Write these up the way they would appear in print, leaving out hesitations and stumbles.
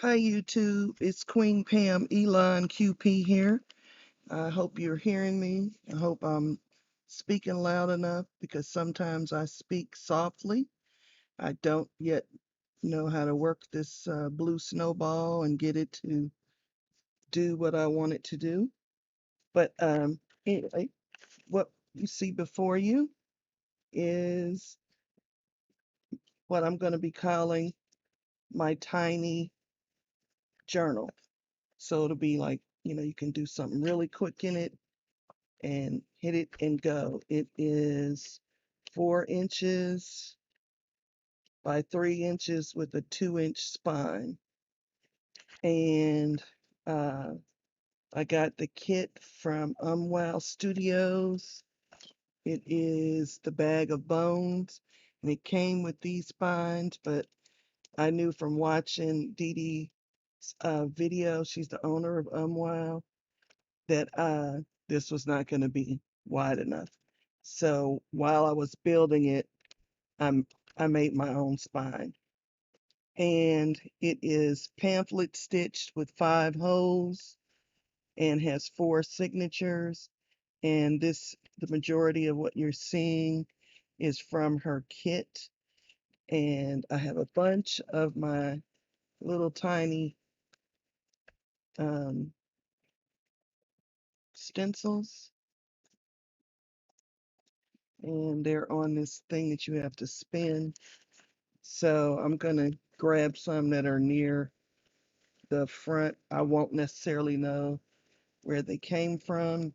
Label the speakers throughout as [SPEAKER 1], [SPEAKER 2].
[SPEAKER 1] Hi YouTube, it's Queen Pam Elon QP here. I hope you're hearing me. I hope I'm speaking loud enough because sometimes I speak softly. I don't yet know how to work this blue snowball and get it to do what I want it to do. But anyway, what you see before you is what I'm going to be calling my tiny journal. So it'll be like, you can do something really quick in it and hit it and go. It is 4 inches by 3 inches with a 2 inch spine. And uh, I got the kit from UmWoW Studios. It is the Bag of Bones, and it came with these spines, but I knew from watching Dee Dee's video, she's the owner of UmWoW, that this was not going to be wide enough. So while I was building it, I'm, I made my own spine. And it is pamphlet stitched with 5 holes and has 4 signatures. And the majority of what you're seeing is from her kit. And I have a bunch of my little tiny um, stencils, and they're on this thing that you have to spin. So I'm going to grab some that are near the front. I won't necessarily know where they came from.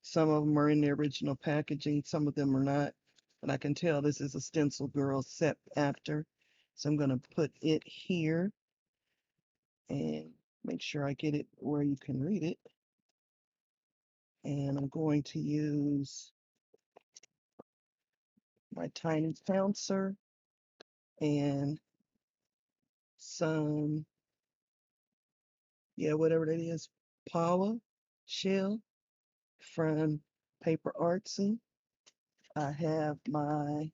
[SPEAKER 1] Some of them are in the original packaging, some of them are not. But I can tell this is a Stencil Girl set after. So I'm going to put it here and make sure I get it where you can read it. And I'm going to use my tiny pouncer and some, yeah, whatever that is, Paula shell from Paper Artsy. I have my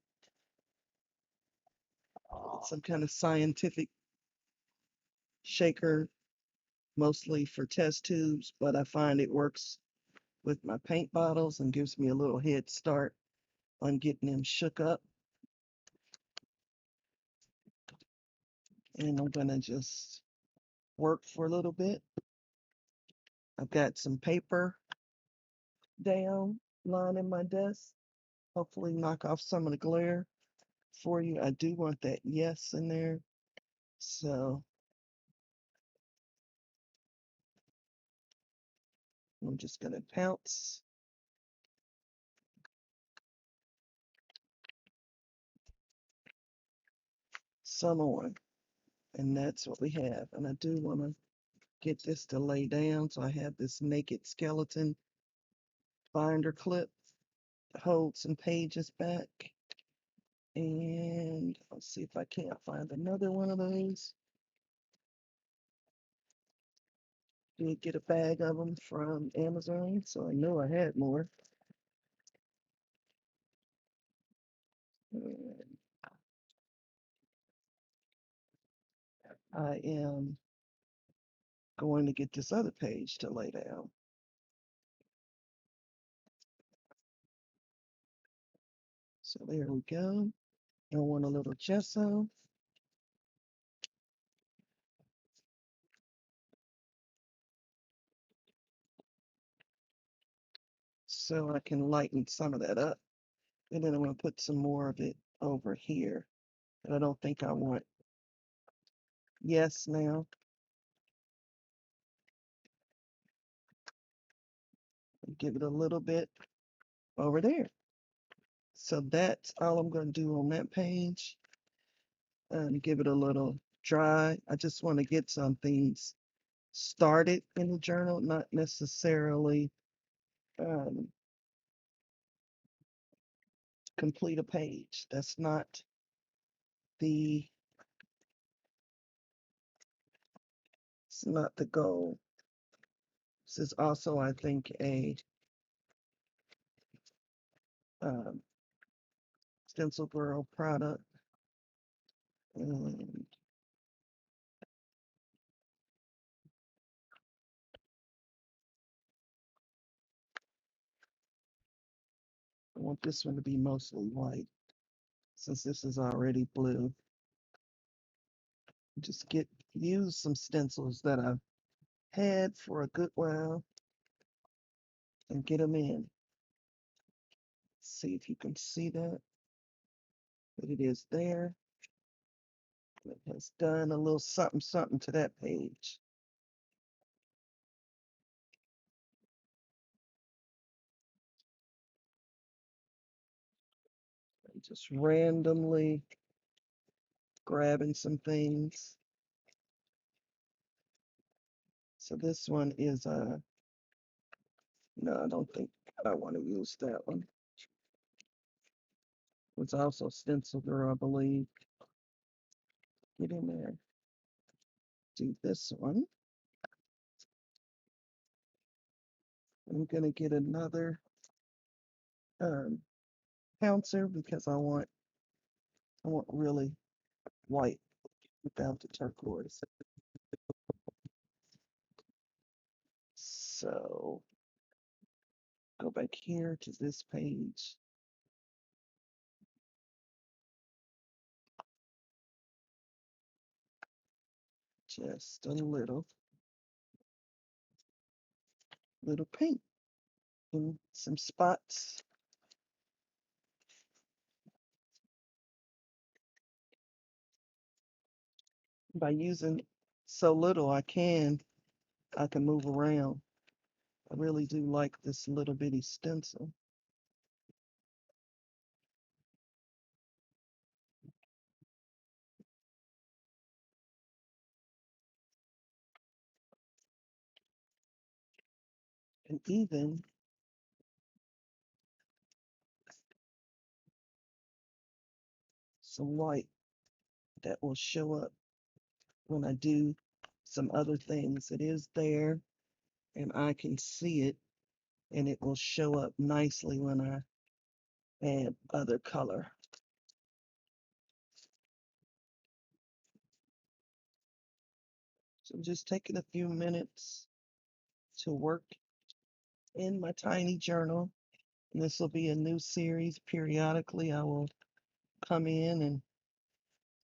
[SPEAKER 1] some kind of scientific shaker, mostly for test tubes, but I find it works with my paint bottles and gives me a little head start on getting them shook up. And I'm gonna just work for a little bit. I've got some paper down lining my desk. Hopefully knock off some of the glare for you. I do want that yes in there. So I'm just gonna pounce some on. And that's what we have. And I do want to get this to lay down. So I have this naked skeleton binder clip to hold some pages back. And let's see if I can't find another one of those. Did get a bag of them from Amazon, so I know I had more. And I am going to get this other page to lay down. So there we go. I want a little gesso. So I can lighten some of that up. And then I'm going to put some more of it over here. But I don't think I want yes now. Give it a little bit over there. So that's all I'm going to do on that page. And give it a little dry. I just want to get some things started in the journal, not necessarily um, complete a page. That's not the it's not the goal. This is also, I think, a um, Stencil Girl product. And want this one to be mostly white since this is already blue. Just use some stencils that I've had for a good while and get them in. See if you can see that, but it is there. It has done a little something something to that page. Just randomly grabbing some things. So this one is no, I don't think I want to use that one. It's also stenciler, I believe. Get in there. Do this one. I'm gonna get another pouncer because I want really white without the turquoise. So go back here to this page. Just a little paint in some spots. By using so little, I can move around. I really do like this little bitty stencil. And even some white that will show up when I do some other things. It is there and I can see it, and it will show up nicely when I add other color. So I'm just taking a few minutes to work in my tiny journal. And this will be a new series. Periodically, I will come in and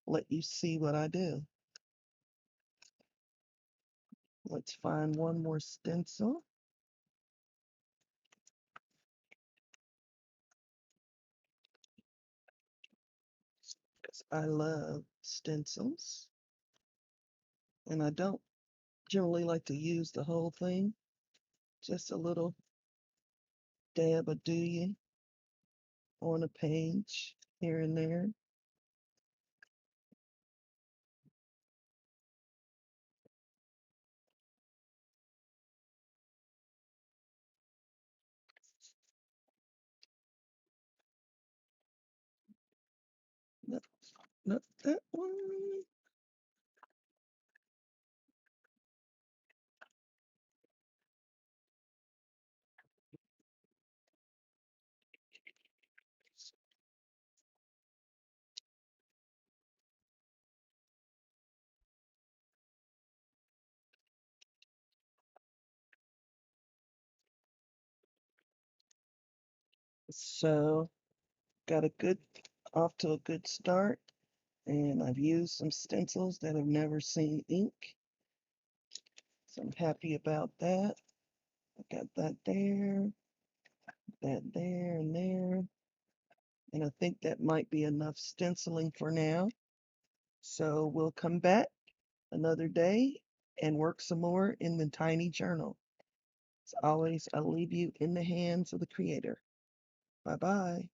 [SPEAKER 1] let you see what I do. Let's find one more stencil. Because I love stencils. And I don't generally like to use the whole thing. Just a little dab of dooey on a page here and there. No, not that one. So got a good off to a good start, and I've used some stencils that have never seen ink. So I'm happy about that. I got that there, and there. And I think that might be enough stenciling for now. So we'll come back another day and work some more in the tiny journal. As always, I leave you in the hands of the creator. Bye bye.